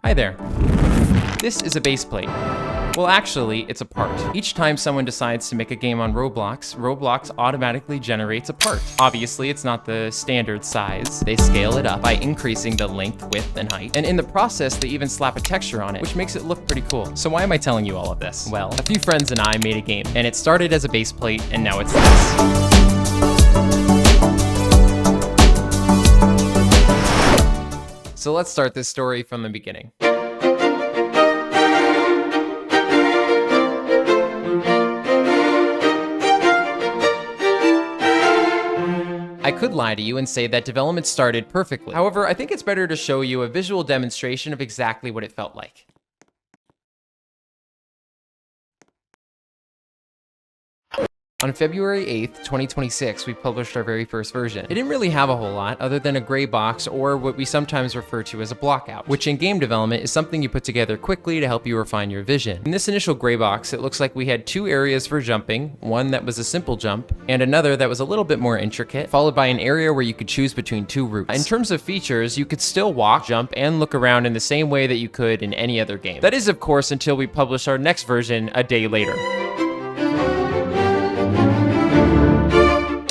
Hi there. This is a base plate. Well, actually, it's a part. Each time someone decides to make a game on Roblox, Roblox automatically generates a part. Obviously, it's not the standard size. They scale it up by increasing the length, width, and height. And in the process, they even slap a texture on it, which makes it look pretty cool. So why am I telling you all of this? Well, a few friends and I made a game, and it started as a base plate, and now it's this. So let's start this story from the beginning. I could lie to you and say that development started perfectly. However, I think it's better to show you a visual demonstration of exactly what it felt like. On February 8th, 2026, we published our very first version. It didn't really have a whole lot other than a gray box, or what we sometimes refer to as a blockout, which in game development is something you put together quickly to help you refine your vision. In this initial gray box, it looks like we had two areas for jumping, one that was a simple jump, and another that was a little bit more intricate, followed by an area where you could choose between two routes. In terms of features, you could still walk, jump, and look around in the same way that you could in any other game. That is, of course, until we publish our next version a day later.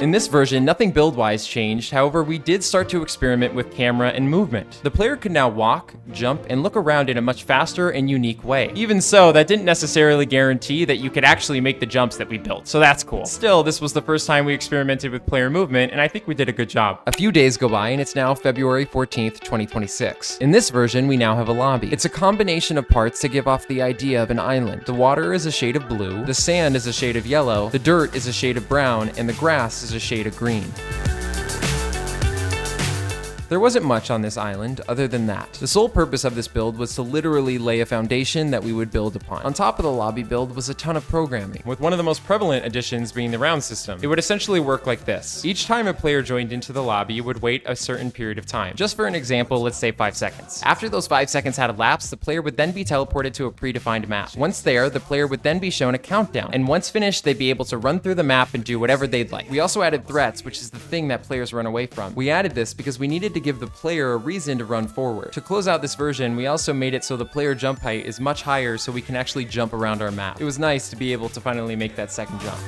In this version, nothing build-wise changed, however, we did start to experiment with camera and movement. The player could now walk, jump, and look around in a much faster and unique way. Even so, that didn't necessarily guarantee that you could actually make the jumps that we built, so that's cool. Still, this was the first time we experimented with player movement, and I think we did a good job. A few days go by, and it's now February 14th, 2026. In this version, we now have a lobby. It's a combination of parts to give off the idea of an island. The water is a shade of blue, the sand is a shade of yellow, the dirt is a shade of brown, and the grass is a shade of green. There wasn't much on this island other than that. The sole purpose of this build was to literally lay a foundation that we would build upon. On top of the lobby build was a ton of programming, with one of the most prevalent additions being the round system. It would essentially work like this. Each time a player joined into the lobby, you would wait a certain period of time. Just for an example, let's say 5 seconds. After those 5 seconds had elapsed, the player would then be teleported to a predefined map. Once there, the player would then be shown a countdown, and once finished, they'd be able to run through the map and do whatever they'd like. We also added threats, which is the thing that players run away from. We added this because we needed to give the player a reason to run forward. To close out this version, we also made it so the player jump height is much higher so we can actually jump around our map. It was nice to be able to finally make that second jump.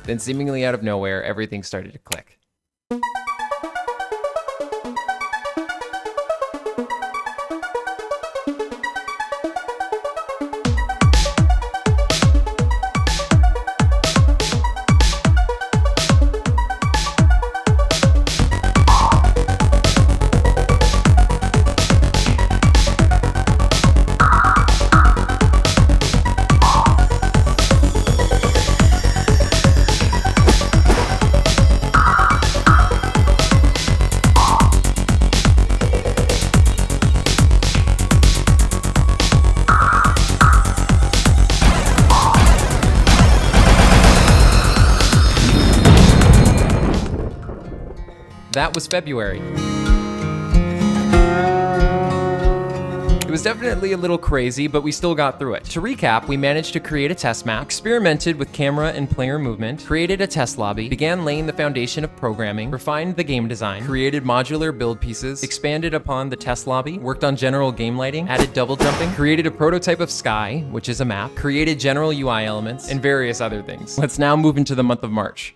Then seemingly out of nowhere, everything started to click. That was February. It was definitely a little crazy, but we still got through it. To recap, we managed to create a test map, experimented with camera and player movement, created a test lobby, began laying the foundation of programming, refined the game design, created modular build pieces, expanded upon the test lobby, worked on general game lighting, added double jumping, created a prototype of Sky, which is a map, created general UI elements, and various other things. Let's now move into the month of March.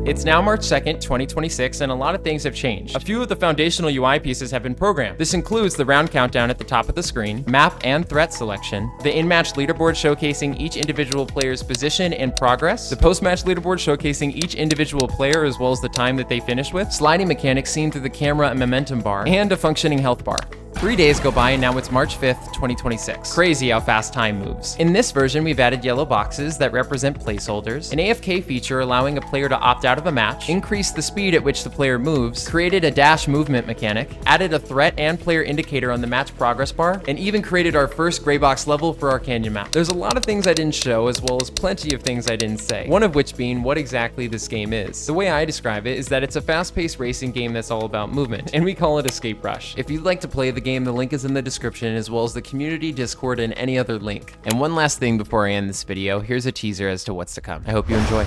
It's now March 2nd, 2026, and a lot of things have changed. A few of the foundational UI pieces have been programmed. This includes the round countdown at the top of the screen, map and threat selection, the in-match leaderboard showcasing each individual player's position and progress, the post-match leaderboard showcasing each individual player as well as the time that they finished with, sliding mechanics seen through the camera and momentum bar, and a functioning health bar. 3 days go by and now it's March 5th, 2026. Crazy how fast time moves. In this version, we've added yellow boxes that represent placeholders, an AFK feature allowing a player to opt out of a match, increased the speed at which the player moves, created a dash movement mechanic, added a threat and player indicator on the match progress bar, and even created our first gray box level for our canyon map. There's a lot of things I didn't show as well as plenty of things I didn't say, one of which being what exactly this game is. The way I describe it is that it's a fast-paced racing game that's all about movement, and we call it Escape Rush. If you'd like to play the game game. The link is in the description, as well as the community Discord and any other link. And one last thing before I end this video, here's a teaser as to what's to come. I hope you enjoy.